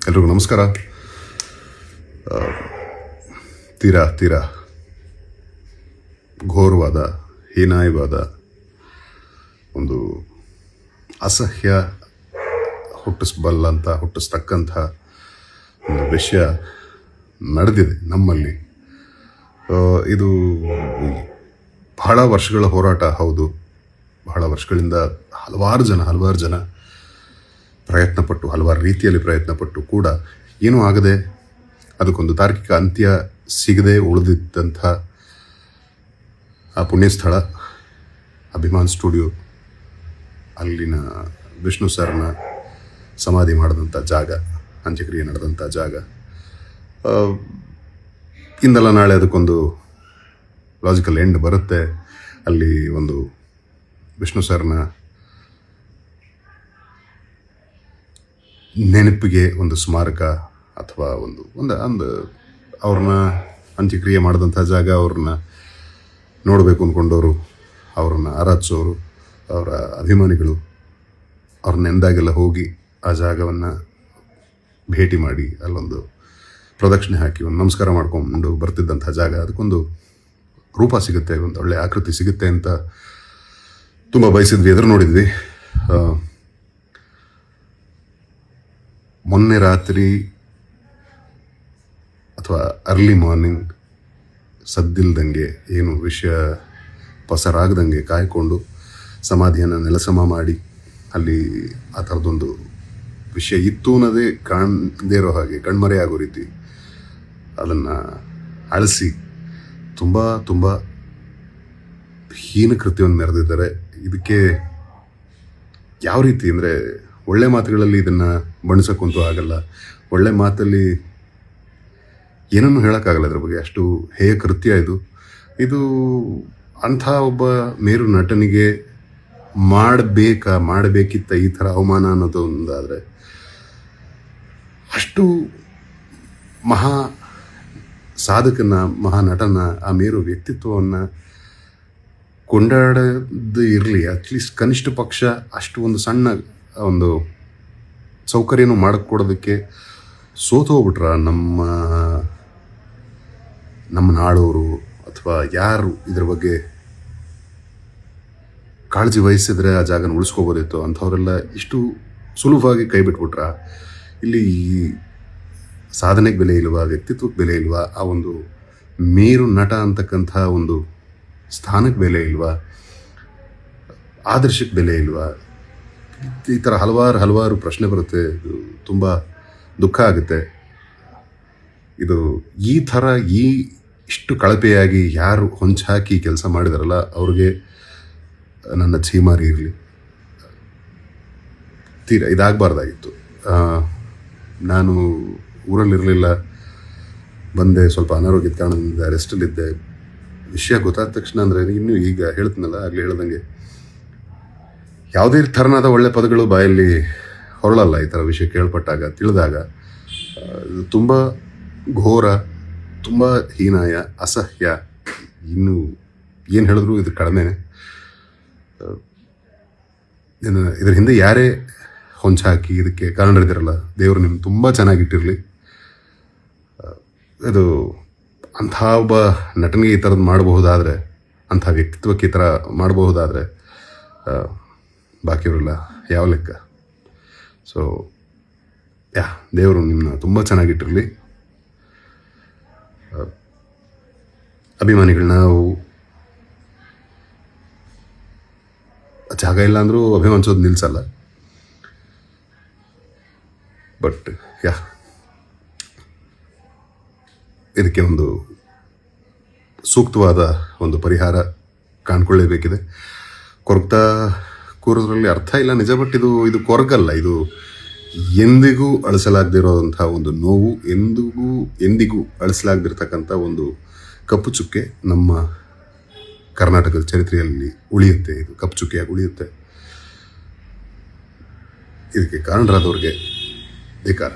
ಎಲ್ರಿಗೂ ನಮಸ್ಕಾರ. ತೀರಾ ಘೋರವಾದ, ಹೀನಾಯವಾದ ಒಂದು ಅಸಹ್ಯ ಹುಟ್ಟಿಸ್ತಕ್ಕಂಥ ಒಂದು ವಿಷಯ ನಡೆದಿದೆ ನಮ್ಮಲ್ಲಿ. ಇದು ಬಹಳ ವರ್ಷಗಳ ಹೋರಾಟ. ಹೌದು, ಬಹಳ ವರ್ಷಗಳಿಂದ ಹಲವಾರು ಜನ ಪ್ರಯತ್ನಪಟ್ಟು, ಹಲವಾರು ರೀತಿಯಲ್ಲಿ ಪ್ರಯತ್ನಪಟ್ಟು ಕೂಡ ಏನೂ ಆಗದೆ, ಅದಕ್ಕೊಂದು ತಾರ್ಕಿಕ ಅಂತ್ಯ ಸಿಗದೆ ಉಳಿದಿದ್ದಂಥ ಆ ಪುಣ್ಯಸ್ಥಳ ಅಭಿಮಾನ್ ಸ್ಟುಡಿಯೋ, ಅಲ್ಲಿನ ವಿಷ್ಣು ಸರ್ನ ಸಮಾಧಿ ಮಾಡಿದಂಥ ಜಾಗ, ಅಂತ್ಯಕ್ರಿಯೆ ನಡೆದಂಥ ಜಾಗ. ಇಂದಲ್ಲ ನಾಳೆ ಅದಕ್ಕೊಂದು ಲಾಜಿಕಲ್ ಎಂಡ್ ಬರುತ್ತೆ. ಅಲ್ಲಿ ಒಂದು ವಿಷ್ಣು ಸರ್ನ ನೆನಪಿಗೆ ಒಂದು ಸ್ಮಾರಕ ಅಥವಾ ಒಂದು ಅವ್ರನ್ನ ಅಂತ್ಯಕ್ರಿಯೆ ಮಾಡಿದಂಥ ಜಾಗ, ಅವ್ರನ್ನ ನೋಡಬೇಕು ಅಂದ್ಕೊಂಡವರು, ಅವ್ರನ್ನ ಆರಾಧಿಸೋರು, ಅವರ ಅಭಿಮಾನಿಗಳು ಅವ್ರನ್ನ ಎಂದಾಗೆಲ್ಲ ಹೋಗಿ ಆ ಜಾಗವನ್ನು ಭೇಟಿ ಮಾಡಿ ಅಲ್ಲೊಂದು ಪ್ರದಕ್ಷಿಣೆ ಹಾಕಿ ಒಂದು ನಮಸ್ಕಾರ ಮಾಡ್ಕೊಂಡು ಬರ್ತಿದ್ದಂಥ ಜಾಗ, ಅದಕ್ಕೊಂದು ರೂಪ ಸಿಗುತ್ತೆ, ಒಂದು ಒಳ್ಳೆಯ ಆಕೃತಿ ಸಿಗುತ್ತೆ ಅಂತ ತುಂಬ ಬಯಸಿದ್ವಿ, ಎದುರು ನೋಡಿದ್ವಿ. ಮೊನ್ನೆ ರಾತ್ರಿ ಅಥವಾ ಅರ್ಲಿ ಮಾರ್ನಿಂಗ್ ಸದ್ದಿಲ್ದಂಗೆ, ಏನು ವಿಷಯ ಪಸರಾಗದಂಗೆ ಕಾಯ್ಕೊಂಡು ಸಮಾಧಿಯನ್ನು ನೆಲಸಮ ಮಾಡಿ ಅಲ್ಲಿ ಆ ಥರದೊಂದು ವಿಷಯ ಇತ್ತು ಅನ್ನೋದೇ ಕಾಣದೇ ಇರೋ ಹಾಗೆ, ಕಣ್ಮರೆಯಾಗೋ ರೀತಿ ಅದನ್ನು ಅಳಿಸಿ ತುಂಬ ಹೀನ ಕೃತ್ಯವನ್ನು ಮೆರೆದಿದ್ದಾರೆ. ಇದಕ್ಕೆ ಯಾವ ರೀತಿ ಅಂದರೆ, ಒಳ್ಳೆ ಮಾತುಗಳಲ್ಲಿ ಇದನ್ನು ಬಣಿಸೋಕ್ಕಂತೂ ಆಗಲ್ಲ. ಒಳ್ಳೆ ಮಾತಲ್ಲಿ ಏನನ್ನೂ ಹೇಳೋಕ್ಕಾಗಲ್ಲ ಇದ್ರ ಬಗ್ಗೆ, ಅಷ್ಟು ಹೇಯ ಕೃತ್ಯ ಇದು. ಅಂಥ ಒಬ್ಬ ಮೇರು ನಟನಿಗೆ ಮಾಡಬೇಕಿತ್ತ ಈ ಥರ ಅವಮಾನ ಅನ್ನೋದು ಒಂದಾದರೆ, ಅಷ್ಟು ಮಹಾ ಸಾಧಕನ, ಮಹಾ ನಟನ, ಆ ಮೇರು ವ್ಯಕ್ತಿತ್ವವನ್ನು ಕೊಂಡಾಡದು ಇರಲಿ, ಅಟ್ಲೀಸ್ಟ್ ಕನಿಷ್ಠ ಪಕ್ಷ ಅಷ್ಟು ಒಂದು ಸಣ್ಣ ಒಂದು ಸೌಕರ್ಯನೂ ಮಾಡಿಕೊಡೋದಕ್ಕೆ ಸೋತು ಹೋಗ್ಬಿಟ್ರ ನಮ್ಮ ನಾಡೋರು, ಅಥವಾ ಯಾರು ಇದ್ರ ಬಗ್ಗೆ ಕಾಳಜಿ ವಹಿಸಿದ್ರೆ ಆ ಜಾಗನ ಉಳಿಸ್ಕೋಬೋದಿತ್ತು, ಅಂಥವರೆಲ್ಲ ಇಷ್ಟು ಸುಲಭವಾಗಿ ಕೈ ಬಿಟ್ಬಿಟ್ರ. ಇಲ್ಲಿ ಸಾಧನೆಗೆ ಬೆಲೆ ಇಲ್ವಾ, ವ್ಯಕ್ತಿತ್ವಕ್ಕೆ ಬೆಲೆ ಇಲ್ವಾ, ಆ ಒಂದು ಮೇರು ನಟ ಅಂತಕ್ಕಂಥ ಒಂದು ಸ್ಥಾನಕ್ಕೆ ಬೆಲೆ ಇಲ್ವಾ, ಆದರ್ಶಕ್ಕೆ ಬೆಲೆ ಇಲ್ವಾ? ಈ ಥರ ಹಲವಾರು ಪ್ರಶ್ನೆ ಬರುತ್ತೆ. ತುಂಬ ದುಃಖ ಆಗುತ್ತೆ. ಇದು ಈ ಥರ ಇಷ್ಟು ಕಳಪೆಯಾಗಿ ಯಾರು ಹೊಂಚಾಕಿ ಕೆಲಸ ಮಾಡಿದಾರಲ್ಲ, ಅವ್ರಿಗೆ ನನ್ನ ಛೀಮಾರಿ ಇರಲಿ. ಇದಾಗಬಾರ್ದಾಗಿತ್ತು. ನಾನು ಊರಲ್ಲಿರಲಿಲ್ಲ, ಬಂದೆ, ಸ್ವಲ್ಪ ಅನಾರೋಗ್ಯದ ಕಾರಣದಿಂದ ರೆಸ್ಟಲ್ಲಿದ್ದೆ. ವಿಷಯ ಗೊತ್ತಾದ ತಕ್ಷಣ ಅಂದರೆ, ಇನ್ನೂ ಈಗ ಹೇಳ್ತೀನಲ್ಲ, ಆಗಲೇ ಹೇಳ್ದಂಗೆ ಯಾವುದೇ ಥರನಾದ ಒಳ್ಳೆ ಪದಗಳು ಬಾಯಲ್ಲಿ ಹೊರಳಲ್ಲ ಈ ಥರ ವಿಷಯ ಕೇಳ್ಪಟ್ಟಾಗ, ತಿಳಿದಾಗ. ತುಂಬ ಘೋರ, ತುಂಬ ಹೀನಾಯ, ಅಸಹ್ಯ. ಇನ್ನು ಏನು ಹೇಳಿದ್ರು ಇದು ಕಡಿಮೆನೆ. ಇದರ ಹಿಂದೆ ಯಾರೇ ಹೊಂಚಾಕಿ ಇದಕ್ಕೆ ಕಾರಣರಿದ್ದೀರಲ್ಲ, ದೇವರು ನಿಮ್ಗೆ ತುಂಬ ಚೆನ್ನಾಗಿಟ್ಟಿರಲಿ. ಇದು ಅಂಥ ಒಬ್ಬ ನಟನಿಗೆ ಈ ಥರದ್ದು ಮಾಡಬಹುದಾದರೆ, ಅಂಥ ವ್ಯಕ್ತಿತ್ವಕ್ಕೆ ಈ ಥರ ಮಾಡಬಹುದಾದರೆ, ಬಾಕಿಯವರೆಲ್ಲ ಯಾವ ಲೆಕ್ಕ? ಸೊ ದೇವರು ನಿಮ್ಮನ್ನ ತುಂಬ ಚೆನ್ನಾಗಿಟ್ಟಿರಲಿ. ಅಭಿಮಾನಿಗಳನ್ನ ನಾವು ಜಾಗ ಇಲ್ಲ ಅಂದರೂ ಅಭಿಮಾನಿಸೋದು ನಿಲ್ಲಿಸಲ್ಲ. ಬಟ್ ಇದಕ್ಕೆ ಒಂದು ಸೂಕ್ತವಾದ ಒಂದು ಪರಿಹಾರ ಕಾಣ್ಕೊಳ್ಳೇಬೇಕಿದೆ. ಕೊರಗ್ತಾ ಕೂರೋದ್ರಲ್ಲಿ ಅರ್ಥ ಇಲ್ಲ ನಿಜ, ಬಟ್ ಇದು ಕೊರಗಲ್ಲ. ಇದು ಎಂದಿಗೂ ಅಳಿಸಲಾಗದಿರೋಂಥ ಒಂದು ನೋವು, ಎಂದಿಗೂ ಅಳಿಸಲಾಗದಿರ್ತಕ್ಕಂಥ ಒಂದು ಕಪ್ಪು ಚುಕ್ಕೆ ನಮ್ಮ ಕರ್ನಾಟಕದ ಚರಿತ್ರೆಯಲ್ಲಿ ಉಳಿಯುತ್ತೆ. ಇದು ಕಪ್ಪು ಚುಕ್ಕೆಯಾಗಿ ಉಳಿಯುತ್ತೆ. ಇದಕ್ಕೆ ಕಾರಣರಾದವ್ರಿಗೆ ಧಿಕ್ಕಾರ.